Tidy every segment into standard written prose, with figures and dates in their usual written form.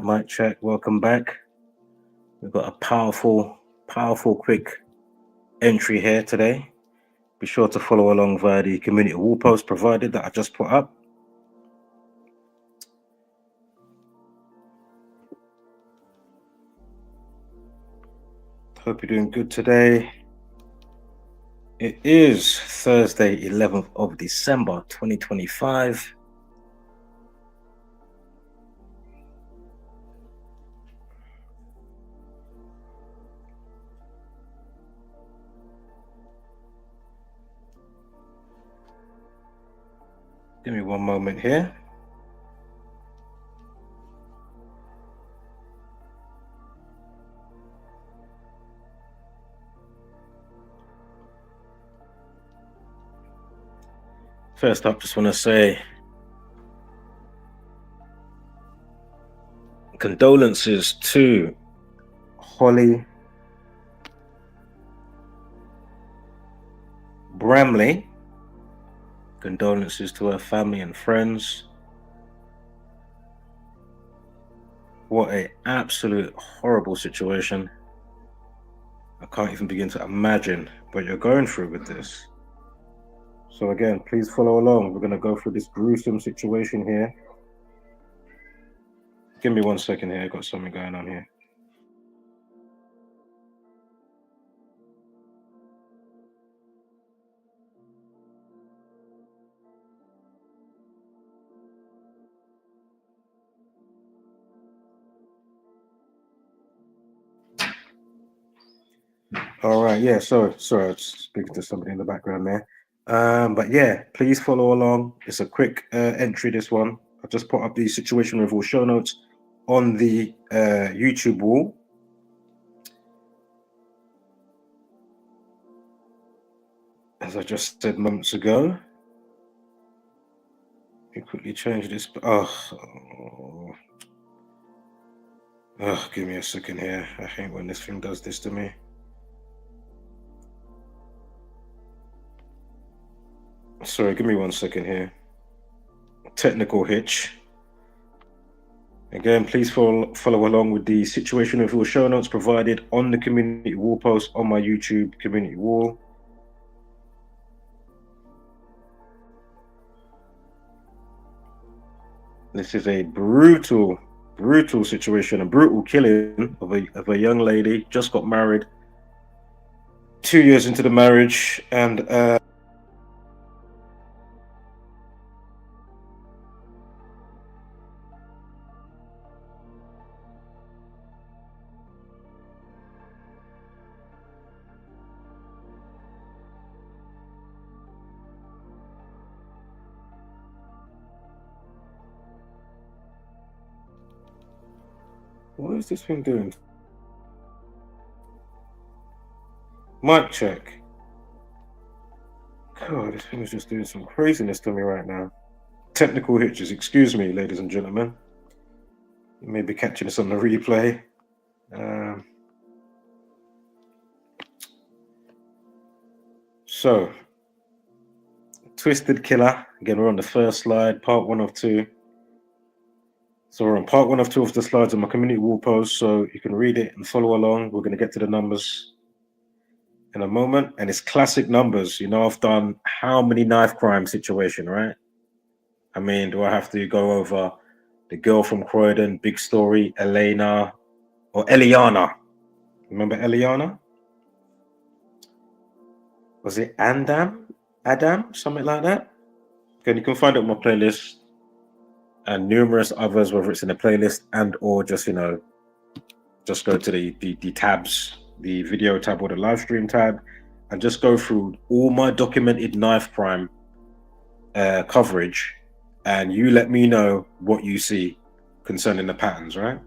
mic check. Welcome back. We've got a powerful, quick entry here today. Be sure to follow along via the community wall post provided that I just put up. Hope you're doing good today. It is Thursday, 11th of December, 2025. Give me one moment here. First up, just want to say condolences to Holly Bramley. Condolences to her family and friends. What an absolute horrible situation. I can't even begin to imagine what you're going through with this. So again, please follow along. We're going to go through this gruesome situation here. Give me 1 second here. I've got something going on here. All right, yeah, sorry, I was speaking to somebody in the background there. But yeah, please follow along. It's a quick entry, this one. I just put up the situation reveal show notes on the YouTube wall. As I just said moments ago. Let me quickly change this. Oh, give me a second here. I hate when this thing does this to me. Sorry, give me 1 second here. Technical hitch. Again, please follow along with the situation reveal show notes provided on the community wall post on my YouTube community wall. This is a brutal situation, a brutal killing of a young lady. Just got married, 2 years into the marriage, and what is this thing doing? Mic check. God, this thing is just doing some craziness to me right now. Technical hitches, excuse me, ladies and gentlemen. You may be catching this on the replay. So, Twisted Killer. Again, we're on the first slide, part 1 of 2. So we're on part 1 of 2 of the slides on my community wall post, so you can read it and follow along. We're going to get to the numbers in a moment, and it's classic numbers. You know, I've done how many knife crime situation, right? I mean, do I have to go over the girl from Croydon, big story, Elena, or Eliana? Remember Eliana? Was it Adam, something like that? Okay, you can find it on my playlist. And numerous others, whether it's in the playlist and or just, you know, just go to the tabs, the video tab or the live stream tab, and just go through all my documented knife crime coverage, and you let me know what you see concerning the patterns, right?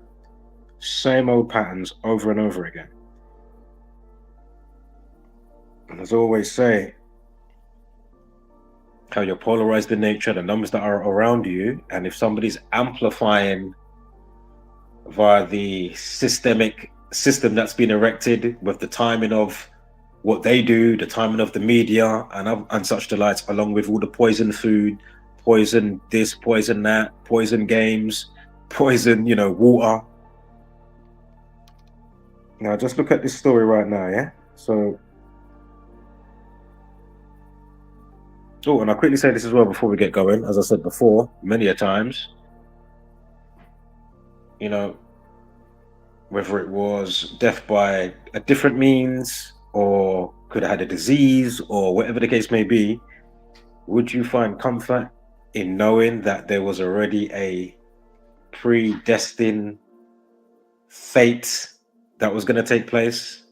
Same old patterns over and over again. And as I always say, how you're polarized in nature, the numbers that are around you, and if somebody's amplifying via the system that's been erected with the timing of what they do, the timing of the media and such delights, along with all the poison food, poison this, poison that, poison games, poison, you know, water, Now, just look at this story right now, yeah? So, oh, and I'll quickly say this as well before we get going. As I said before, many a times, you know, whether it was death by a different means or could have had a disease or whatever the case may be, would you find comfort in knowing that there was already a predestined fate that was going to take place?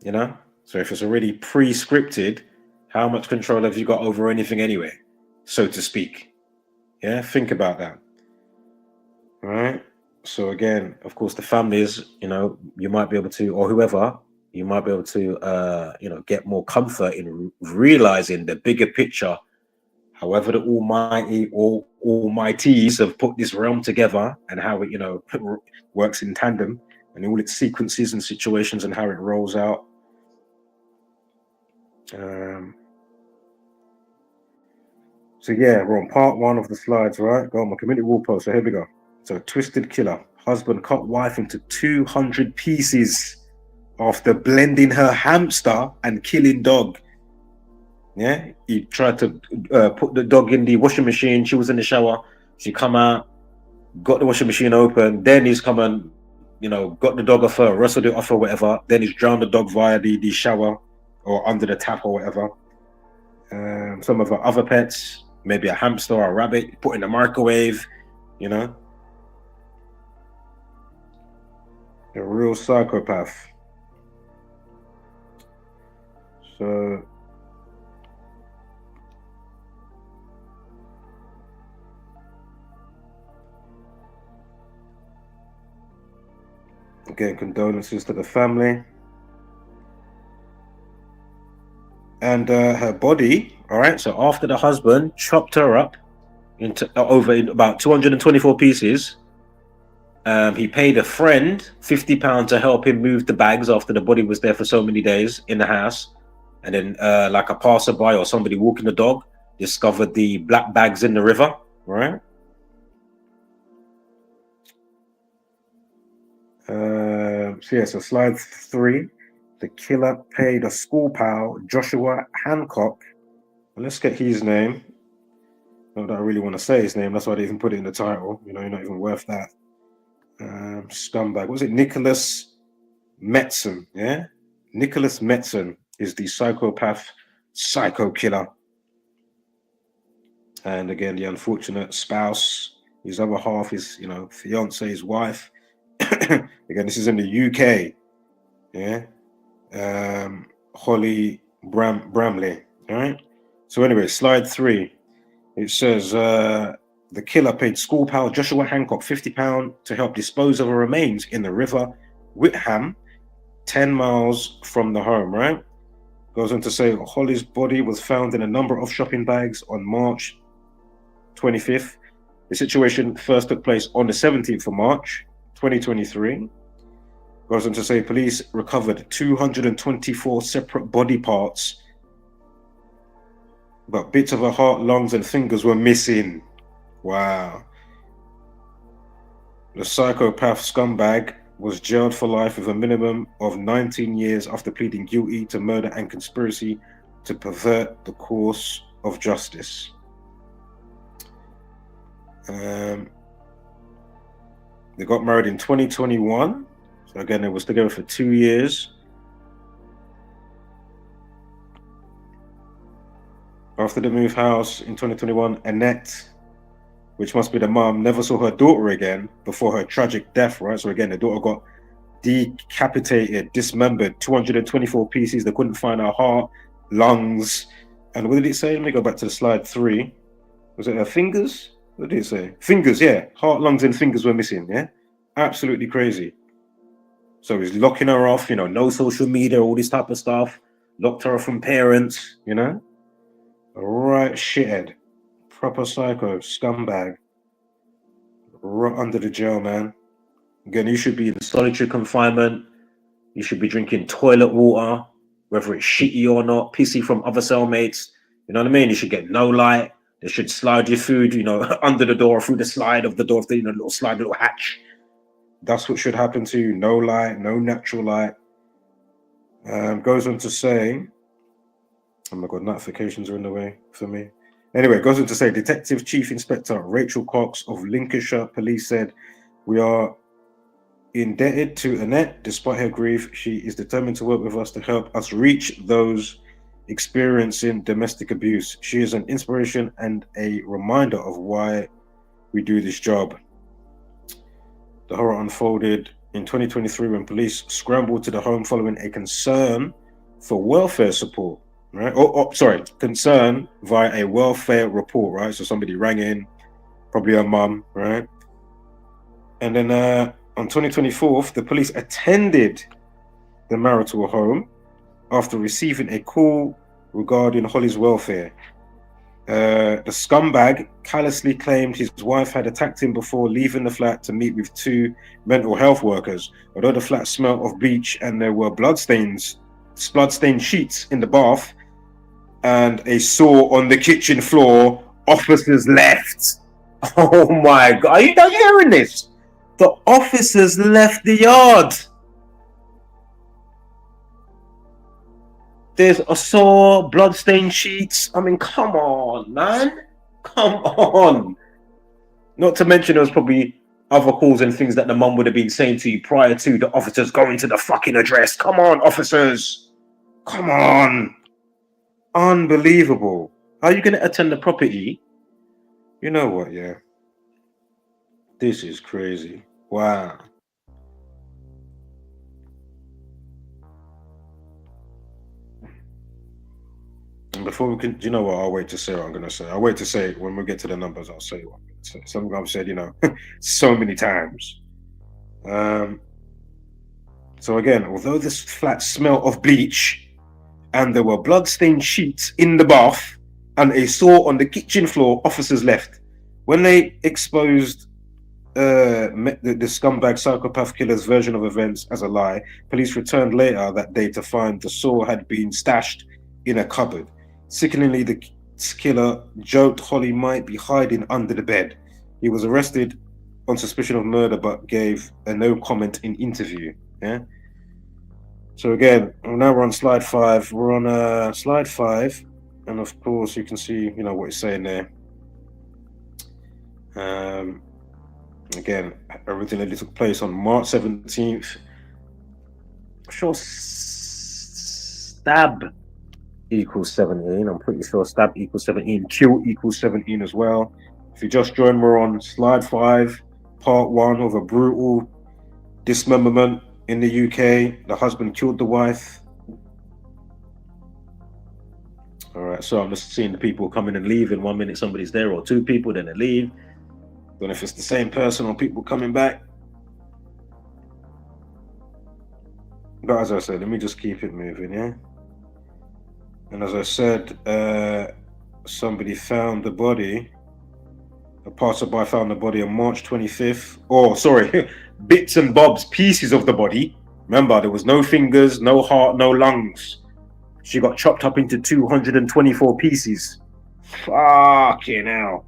You know? So if it's already pre-scripted, how much control have you got over anything anyway, so to speak? Yeah, think about that. All right. So again, of course, the families, you know, you might be able to, or whoever, you might be able to, you know, get more comfort in realizing the bigger picture. However, the Almighty or Almighties have put this realm together and how it, you know, works in tandem and all its sequences and situations and how it rolls out. So yeah, we're on part 1 of the slides, right? Go on my community wall post. So here we go. So twisted killer. Husband cut wife into 200 pieces after blending her hamster and killing dog. Yeah, he tried to put the dog in the washing machine. She was in the shower. She come out, got the washing machine open. Then he's come and, you know, got the dog off her, wrestled it off her, whatever. Then he's drowned the dog via the shower or under the tap or whatever. Some of her other pets, maybe a hamster or a rabbit, put in the microwave, you know. A real psychopath. So again, condolences to the family. And her body, all right, so after the husband chopped her up into over about 224 pieces, he paid a friend £50 to help him move the bags after the body was there for so many days in the house. And then like a passerby or somebody walking the dog discovered the black bags in the river, right? So yeah, so slide 3. The killer paid a school pal, Joshua Hancock. Well, let's get his name. Not that I really want to say his name. That's why I didn't even put it in the title. You know, you're not even worth that. Scumbag. What was it? Nicholas Metzen. Yeah? Nicholas Metzen is the psychopath, psycho killer. And again, the unfortunate spouse, his other half is, you know, fiance, his wife. Again, this is in the UK. Yeah? Holly Bramley. All right. So anyway, slide 3. It says the killer paid school pal Joshua Hancock £50 to help dispose of her remains in the river Whitham, 10 miles from the home. Right. Goes on to say Holly's body was found in a number of shopping bags on March 25th. The situation first took place on the 17th of March 2023. Goes on to say police recovered 224 separate body parts, but bits of her heart, lungs, and fingers were missing. Wow. The psychopath scumbag was jailed for life with a minimum of 19 years after pleading guilty to murder and conspiracy to pervert the course of justice. They got married in 2021. So again, they was together for 2 years. After the move house in 2021, Annette, which must be the mom, never saw her daughter again before her tragic death, right? So again, the daughter got decapitated, dismembered, 224 pieces. They couldn't find her heart, lungs. And what did it say? Let me go back to the slide 3. Was it her fingers? What did it say? Fingers, yeah. Heart, lungs, and fingers were missing, yeah? Absolutely crazy. So he's locking her off, you know, no social media, all this type of stuff. Locked her off from parents, you know? Right shithead. Proper psycho, scumbag. Right under the jail, man. Again, you should be in solitary confinement. You should be drinking toilet water, whether it's shitty or not, pissy from other cellmates. You know what I mean? You should get no light. They should slide your food, you know, under the door, through the slide of the door, you know, little slide, little hatch. That's what should happen to you. No light, no natural light. Goes on to say, oh my God, notifications are in the way for me. Anyway, goes on to say, Detective Chief Inspector Rachel Cox of Lincolnshire Police said, "We are indebted to Annette. Despite her grief, she is determined to work with us to help us reach those experiencing domestic abuse. She is an inspiration and a reminder of why we do this job." The horror unfolded in 2023 when police scrambled to the home following a concern for welfare support, right? Sorry, concern via a welfare report, right? So somebody rang in, probably her mum, right? And then on 2024, the police attended the marital home after receiving a call regarding Holly's welfare. The scumbag callously claimed his wife had attacked him before leaving the flat to meet with 2 mental health workers. Although the flat smelled of bleach and there were bloodstained sheets in the bath and a saw on the kitchen floor, officers left. Oh my God, are you not hearing this? The officers left the yard. There's a saw, bloodstained sheets. I mean, come on, man. Come on. Not to mention there was probably other calls and things that the mum would have been saying to you prior to the officers going to the fucking address. Come on, officers. Come on. Unbelievable. How are you going to attend the property? You know what, yeah. This is crazy. Wow. And before we can, do you know what? I'll wait to say what I'm going to say. I'll wait to say when we get to the numbers. I'll say what I'm going to say. Something I've said, so many times. So again, although this flat smelled of bleach and there were blood-stained sheets in the bath and a saw on the kitchen floor, officers left. When they exposed the scumbag psychopath killer's version of events as a lie, police returned later that day to find the saw had been stashed in a cupboard. Sickeningly, the killer joked Holly might be hiding under the bed. He was arrested on suspicion of murder but gave a no comment in interview. Yeah. So again, now we're on slide 5. We're on slide 5, and of course you can see, what it's saying there. Again, originally took place on March 17th. Sure, stab equals 17. I'm pretty sure stab equals 17. Kill equals 17 as well. If you just joined, we're on slide 5, part 1 of a brutal dismemberment in the UK. The husband killed the wife. All right, so I'm just seeing the people coming and leaving. 1 minute somebody's there, or 2 people, then they leave. Don't know if it's the same person or people coming back. But as I said, let me just keep it moving, yeah? And as I said, somebody found the body. A passerby found the body on March 25th. Oh, sorry, bits and bobs, pieces of the body. Remember, there was no fingers, no heart, no lungs. She got chopped up into 224 pieces. Fucking hell.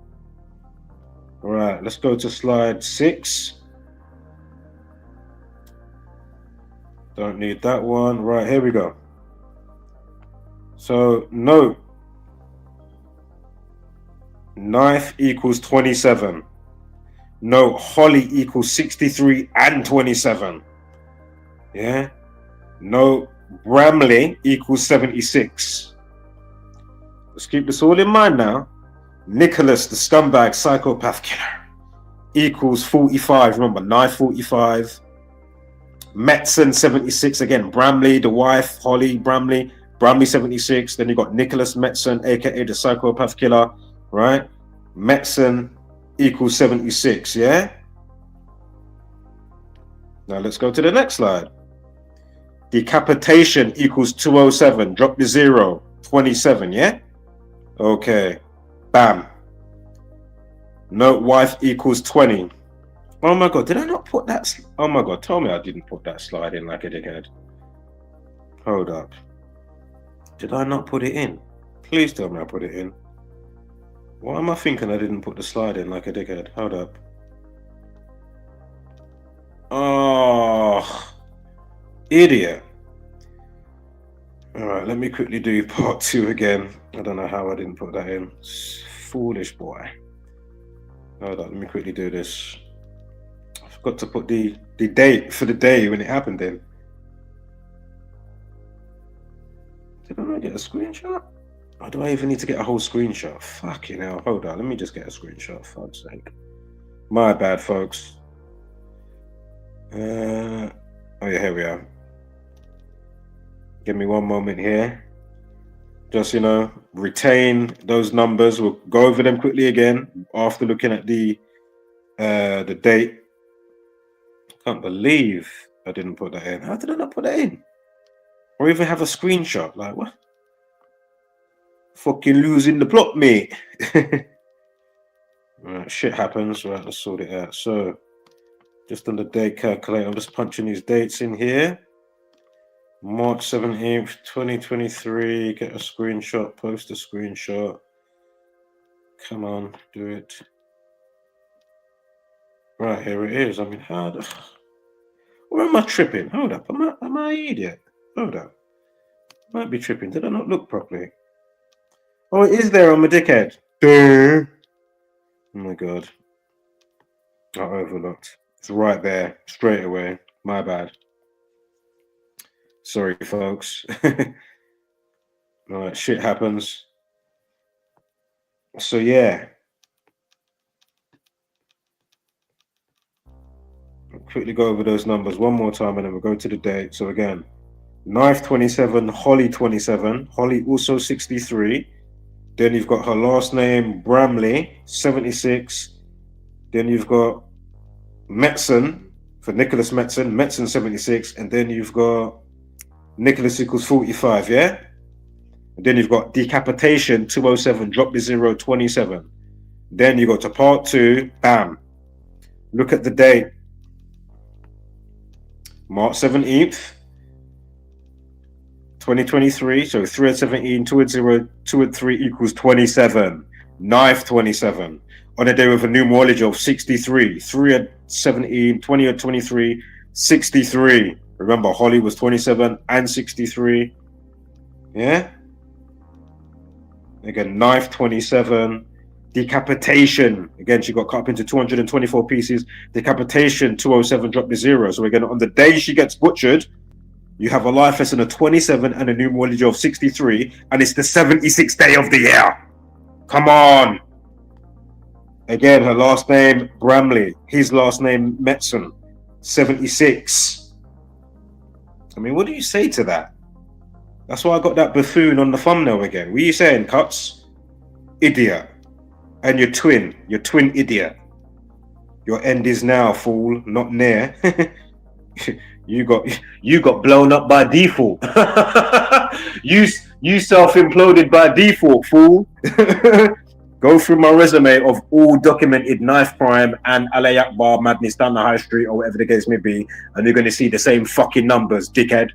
All right, let's go to slide 6. Don't need that one. Right, here we go. So, no. Knife equals 27. No, Holly equals 63 and 27. Yeah. No, Bramley equals 76. Let's keep this all in mind now. Nicholas, the scumbag psychopath killer, equals 45. Remember, knife 45. Metzen 76. Again, Bramley, the wife, Holly, Bramley 76. Then you got Nicholas Metzen, aka the psychopath killer, right? Metzen equals 76. Yeah. Now let's go to the next slide. Decapitation equals 207. Drop the 0. 27. Yeah. Okay. Bam. Note wife equals 20. Oh my God, did I not put that? Oh my God, tell me I didn't put that slide in like a dickhead. Hold up. Did I not put it in? Please tell me I put it in. Why am I thinking I didn't put the slide in like a dickhead? Hold up. Oh, idiot. All right, let me quickly do part 2 again. I don't know how I didn't put that in. Foolish boy. Hold on, let me quickly do this. I forgot to put the date for the day when it happened in. Did I not get a screenshot? Or do I even need to get a whole screenshot? Fucking hell. Hold on, let me just get a screenshot, for fuck's sake. My bad, folks. Oh yeah, here we are. Give me one moment here. Just, you know, retain those numbers. We'll go over them quickly again after looking at the date. Can't believe I didn't put that in. How did I not put that in? Or even have a screenshot? Like, what? Fucking losing the plot, mate. Right, shit happens. Right, let's sort it out. So, just on the date calculator, I'm just punching these dates in here. March 17th, 2023. Get a screenshot, post a screenshot. Come on, do it. Right, here it is. I mean, how the... Or am I tripping? Hold up. Am I an idiot? Hold up. Might be tripping. Did I not look properly? Oh, it is there on my dickhead. Duh. Oh my god. I overlooked. It's right there, straight away. My bad. Sorry, folks. Alright, shit happens. So, yeah. I'll quickly go over those numbers one more time and then we'll go to the date. So, again, Knife 27, Holly 27, Holly also 63. Then you've got her last name, Bramley, 76. Then you've got Metzen for Nicholas Metzen, Metzen 76. And then you've got Nicholas equals 45, yeah? And then you've got Decapitation 207, drop the 0, 27. Then you go to part 2, bam. Look at the date. March 17th, 2023. So 3 at 17, 2 at 0, 2 at 3 equals 27. Knife 27. On a day with a numerology of 63. 3 at 17, 20 at 23, 63. Remember, Holly was 27 and 63. Yeah? Again, Knife 27. Decapitation. Again, she got cut up into 224 pieces. Decapitation 207, drop the 0. So again, on the day she gets butchered, you have a life lesson of 27 and a numerology of 63. And it's the 76th day of the year. Come on. Again, her last name, Bramley. His last name, Metzen. 76. I mean, what do you say to that? That's why I got that buffoon on the thumbnail again. What are you saying, Cuts? Idiot. And your twin idiot. Your end is now, fool, not near. you got blown up by default. you self-imploded by default, fool. Go through my resume of all documented knife crime and Alay Akbar madness down the high street or whatever the case may be, and you're going to see the same fucking numbers, dickhead.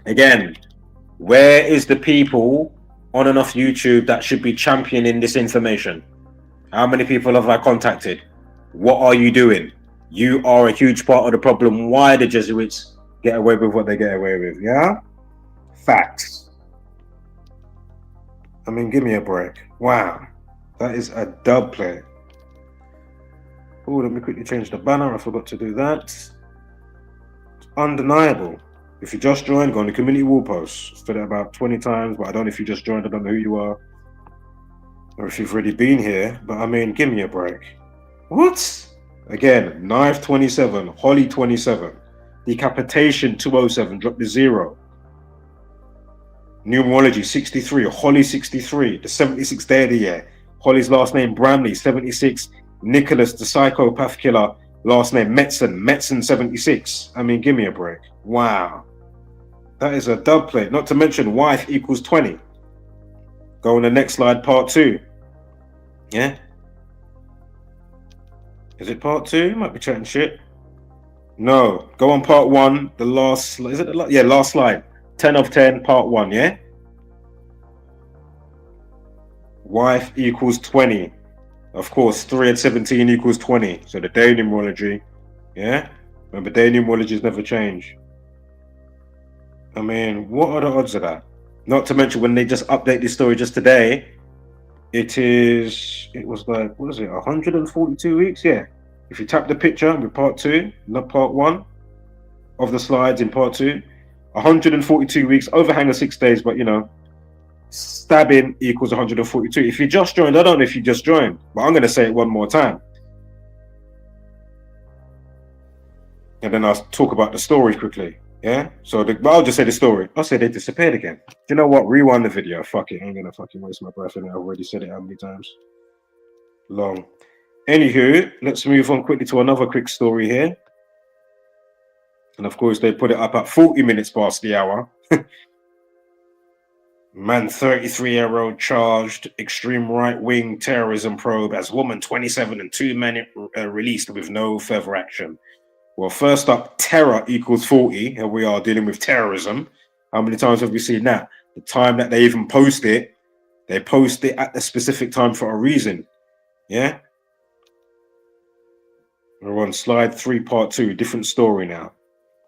Again, where is the people on and off YouTube that should be championing this information? How many people have I contacted? What are you doing? You are a huge part of the problem why the Jesuits get away with what they get away with, yeah? Facts. I mean, give me a break. Wow. That is a dub play. Oh, let me quickly change the banner. I forgot to do that. It's undeniable. If you just joined, go on the community wall post. I've said it about 20 times, but I don't know if you just joined, I don't know who you are. Or if you've already been here. But I mean, give me a break. What? Again, Knife 27, Holly 27, Decapitation 207, drop the 0. Numerology 63, Holly 63, the 76th day of the year. Holly's last name Bramley 76, Nicholas the psychopath killer, last name Metzen 76. I mean, give me a break. Wow. That is a dub plate. Not to mention wife equals 20. Go on the next slide, part 2. Yeah? Is it part 2? Might be chatting shit. No. Go on part 1. The last, is it the last? Yeah, last slide. 10 of 10, part 1, yeah? Wife equals 20. Of course, 3 and 17 equals 20. So the day numerology, yeah? Remember, day numerologies never change. I mean, what are the odds of that? Not to mention when they just update this story just today, it was like, what is it, 142 weeks? Yeah. If you tap the picture with part 2, not part 1 of the slides in part 2, 142 weeks, overhang of 6 days, but you know, stabbing equals 142. If you just joined, I don't know if you just joined, but I'm going to say it one more time. And then I'll talk about the story quickly. Yeah? So I'll just say the story. I'll say they disappeared again. Do you know what? Rewind the video. Fuck it. I ain't going to fucking waste my breath in it. I've already said it how many times? Long. Anywho, let's move on quickly to another quick story here. And of course, they put it up at 40 minutes past the hour. Man 33-year-old charged extreme right-wing terrorism probe as woman 27 and 2 men released with no further action. Well, first up, terror equals 40. Here we are dealing with terrorism. How many times have we seen that? The time that they even post it, they post it at the specific time for a reason. Yeah? We're on slide 3, part 2, different story now.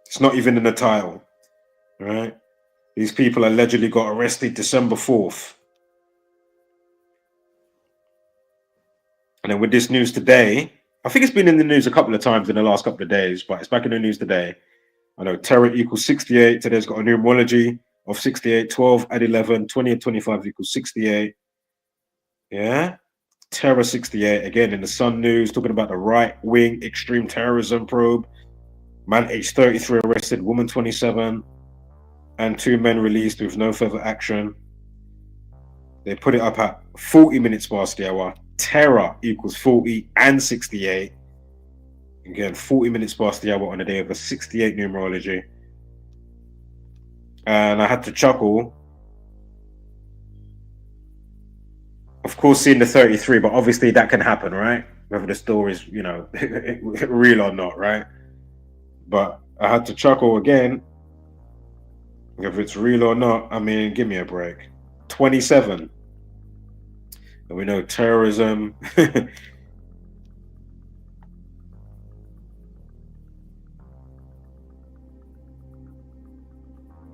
It's not even in the title. All right? These people allegedly got arrested December 4th. And then with this news today, I think it's been in the news a couple of times in the last couple of days, but it's back in the news today. I know terror equals 68. Today's got a numerology of 68. 12 add 11. 20 and 25 equals 68. Yeah? Terror 68. Again, in the Sun News, talking about the right-wing extreme terrorism probe. Man age 33 arrested. Woman 27. And 2 men released with no further action. They put it up at 40 minutes past the hour. Terror equals 40 and 68. Again, 40 minutes past the hour on the day of the 68 numerology. And I had to chuckle. Of course, seeing the 33, but obviously that can happen, right? Whether the story's, you know, real or not, right? But I had to chuckle again. If it's real or not, I mean, give me a break. 27. And we know terrorism.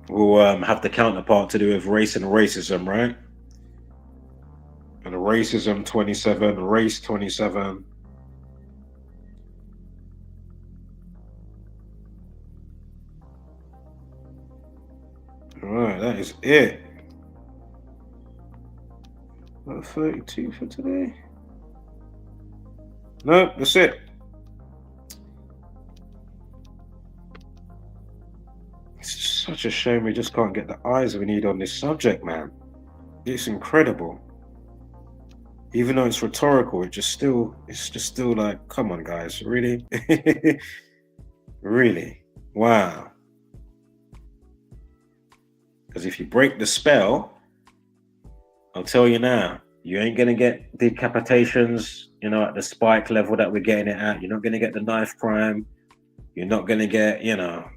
We'll have the counterpart to do with race and racism, right? And racism 27, race 27. All right, that is it. 32 for today. No, that's it. It's such a shame we just can't get the eyes we need on this subject, man. It's incredible. Even though it's rhetorical, it's just still like, come on, guys, really? Really? Wow. Because if you break the spell, I'll tell you now, you ain't going to get decapitations, you know, at the spike level that we're getting it at. You're not going to get the knife crime. You're not going to get, you know,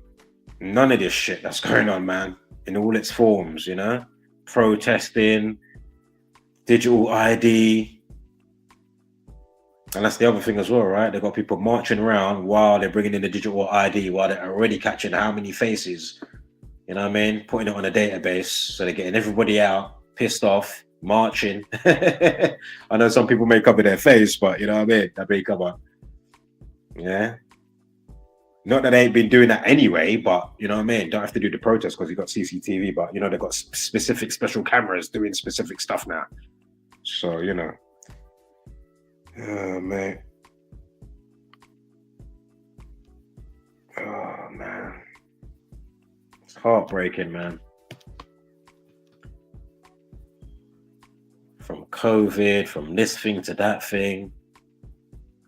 none of this shit that's going on, man, in all its forms, you know, protesting, digital ID. And that's the other thing as well, right? They've got people marching around while they're bringing in the digital ID, while they're already catching how many faces, you know what I mean? Putting it on a database. So they're getting everybody out, pissed off, marching. I know some people may cover their face, but you know what I mean? That may come up. Yeah. Not that they ain't been doing that anyway, but you know what I mean? Don't have to do the protest because you've got CCTV, but you know, they've got specific special cameras doing specific stuff now. So, you know. Oh, man. Oh, man. It's heartbreaking, man. From COVID, from this thing to that thing.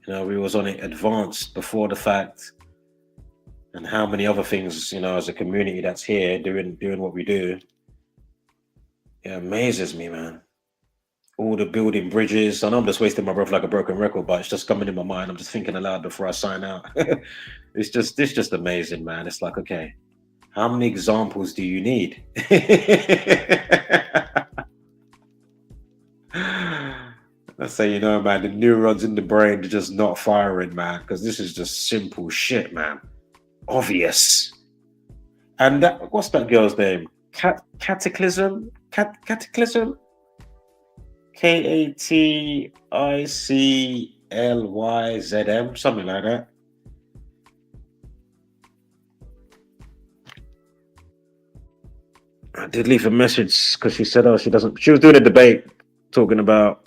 You know, we was on it advanced before the fact. And how many other things, you know, as a community that's here doing what we do. It amazes me, man. All the building bridges. I know I'm just wasting my breath like a broken record, but it's just coming in my mind. I'm just thinking aloud before I sign out. It's just amazing, man. It's like, okay, how many examples do you need? Let's say, you know, man, the neurons in the brain are just not firing, man, because this is just simple shit, man. Obvious. And that, what's that girl's name? Cataclysm? Cataclysm? KATICLYZM, something like that. I did leave a message because she said, oh, she was doing a debate talking about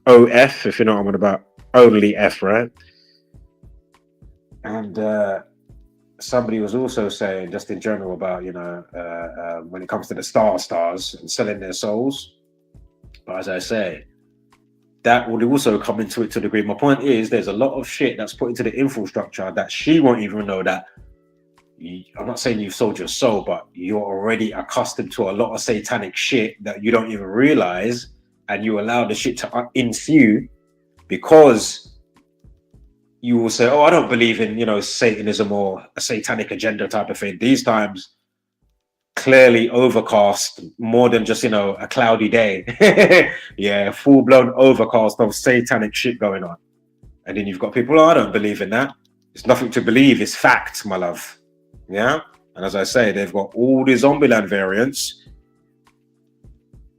OF, if you know what I'm on about, only F, right? And somebody was also saying, just in general, about, you know, when it comes to the stars and selling their souls. But as I say, that would also come into it to a degree. My point is, there's a lot of shit that's put into the infrastructure that she won't even know that. I'm not saying you've sold your soul, but you're already accustomed to a lot of satanic shit that you don't even realize, and you allow the shit to ensue because you will say, oh, I don't believe in, you know, Satanism or a satanic agenda type of thing. These times, clearly overcast, more than just, you know, a cloudy day. Yeah, full-blown overcast of satanic shit going on. And then you've got people, oh, I don't believe in that. It's nothing to believe, it's fact, my love. Yeah, and as I say, they've got all the Zombieland variants,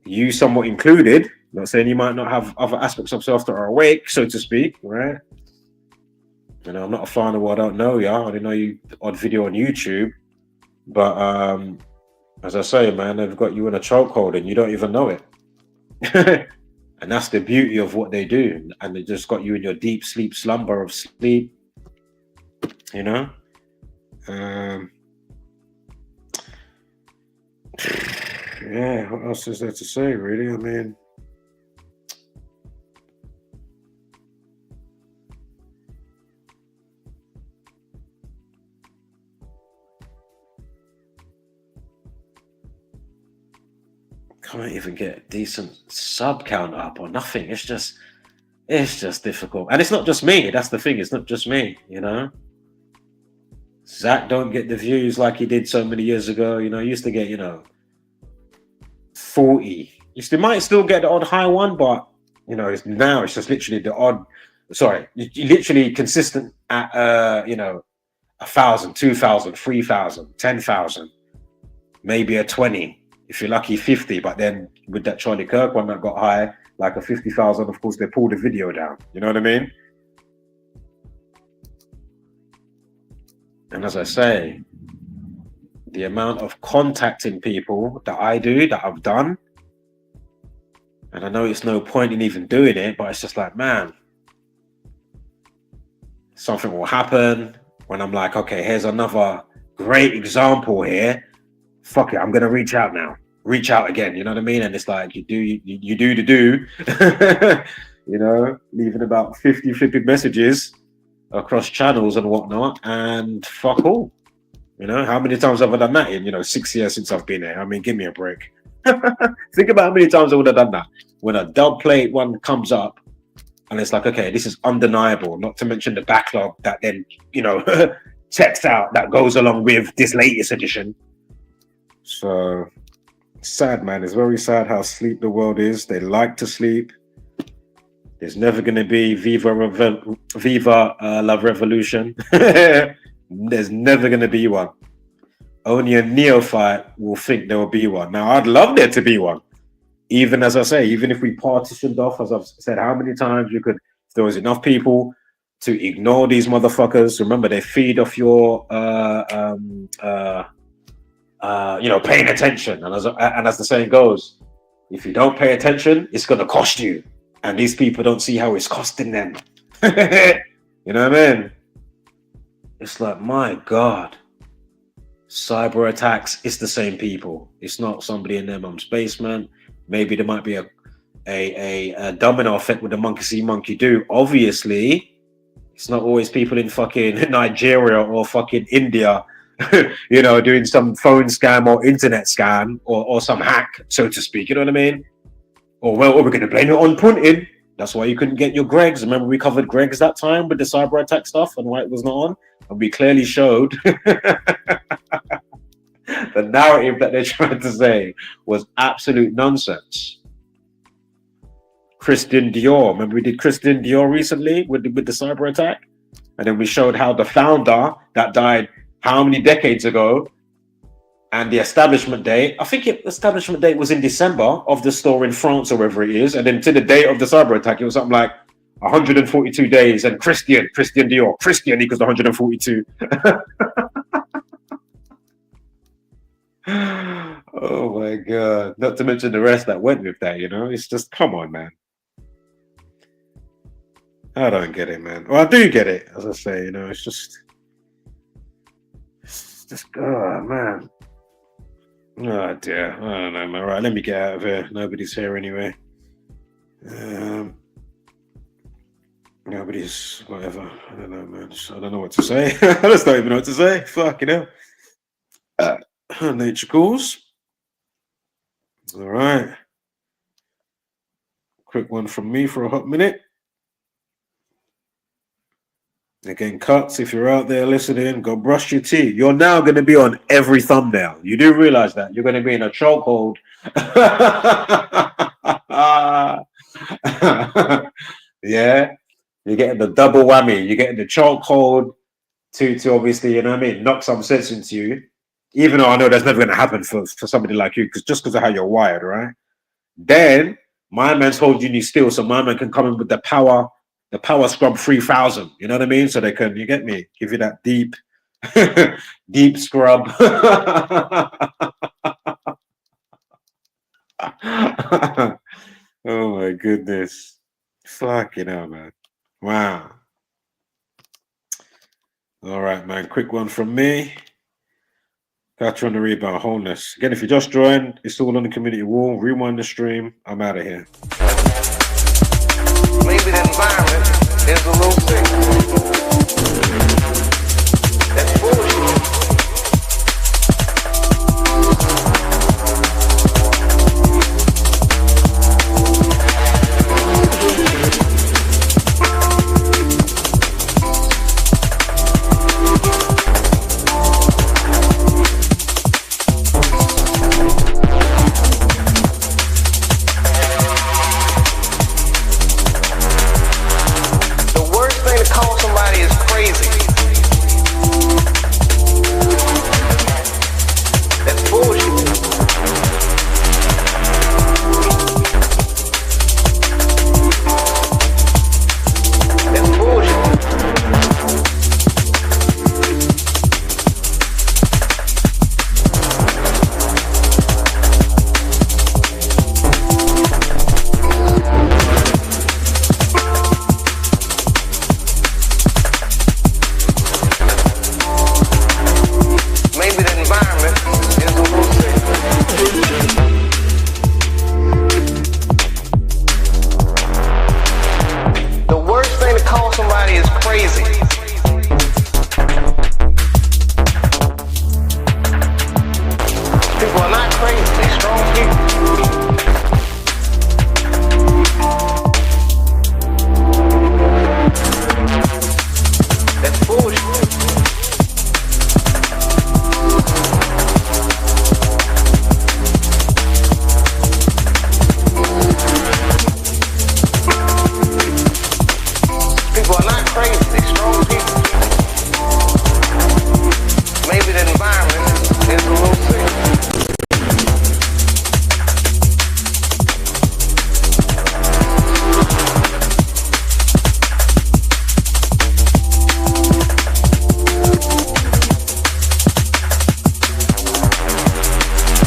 you somewhat included. Not saying you might not have other aspects of self that are awake, so to speak, right? You know, I'm not a fan of what I don't know, yeah. I didn't know you odd video on YouTube, but as I say, man, they've got you in a chokehold and you don't even know it. And that's the beauty of what they do. And they just got you in your deep sleep, slumber of sleep, you know. Yeah, what else is there to say, really? I mean, can't even get a decent sub count up or nothing. It's just difficult. And it's not just me. That's the thing. It's not just me, you know. Zach don't get the views like he did so many years ago. You know, he used to get, you know, 40. You might still get the odd high one, but, you know, now it's just literally the odd. Sorry, you literally consistent at, you know, 1,000, 2,000, 3,000, 10,000, maybe a 20. If you're lucky, 50. But then with that Charlie Kirk one that got high, like a 50,000, of course, they pulled the video down. You know what I mean? And as I say, the amount of contacting people that I do, that I've done, and I know it's no point in even doing it, but it's just like, man, something will happen when I'm like, okay, here's another great example here. Fuck it, I'm going to reach out now. Reach out again, you know what I mean? And it's like, you do the do, you know, leaving about 50 messages across channels and whatnot, and fuck all. You know, how many times have I done that in, you know, 6 years since I've been here? I mean, give me a break. Think about how many times I would have done that. When a dub plate one comes up and it's like, okay, this is undeniable, not to mention the backlog that then, you know, checks out, that goes along with this latest edition. So sad, man. It's very sad how sleep the world is. They like to sleep. There's never going to be Viva La Revolution. There's never going to be one. Only a neophyte will think there will be one. Now, I'd love there to be one. Even as I say, even if we partitioned off, as I've said, how many times you could, if there was enough people to ignore these motherfuckers. Remember, they feed off your, you know, paying attention. And as the saying goes, if you don't pay attention, it's going to cost you. And these people don't see how it's costing them. You know what I mean? It's like, my God. Cyber attacks, it's the same people. It's not somebody in their mum's basement. Maybe there might be a domino effect with the monkey see, monkey do. Obviously, it's not always people in fucking Nigeria or fucking India, you know, doing some phone scam or internet scam or some hack, so to speak. You know what I mean? Or, well, we're going to blame it on Putin. That's why you couldn't get your Gregs. Remember, we covered Gregs that time with the cyber attack stuff and why it was not on? And we clearly showed the narrative that they're trying to say was absolute nonsense. Christian Dior. Remember we did Christian Dior recently with the cyber attack? And then we showed how the founder that died how many decades ago, and the establishment date, I think establishment date was in December of the store in France or wherever it is. And then to the date of the cyber attack, it was something like 142 days, and Christian Dior, Christian equals 142. Oh my God. Not to mention the rest that went with that, you know? It's just, come on, man. I don't get it, man. Well, I do get it, as I say, you know, it's just, oh, man. Oh, dear. I don't know, man. Right, let me get out of here. Nobody's here anyway. Nobody's, whatever. I don't know, man. I don't know what to say. I just don't even know what to say. Fuck, you know. Nature calls. All right. Quick one from me for a hot minute. Again, cuts, if you're out there listening, go brush your teeth. You're now going to be on every thumbnail. You do realize that. You're going to be in a chokehold. Yeah. You're getting the double whammy. You're getting the chokehold to obviously, you know what I mean, knock some sense into you. Even though I know that's never going to happen for somebody like you, just because of how you're wired, right? Then my man's holding you still, so my man can come in with the power scrub 3000. You know what I mean? So they can, you get me, give you that deep, deep scrub. Oh my goodness. Fucking hell, man. Wow. All right, man. Quick one from me. Got you on the rebound, wholeness. Again, if you just joined, it's all on the community wall. Rewind the stream. I'm out of here. Maybe the environment is a little sick. That's bullshit. People are not crazy, they're strong people.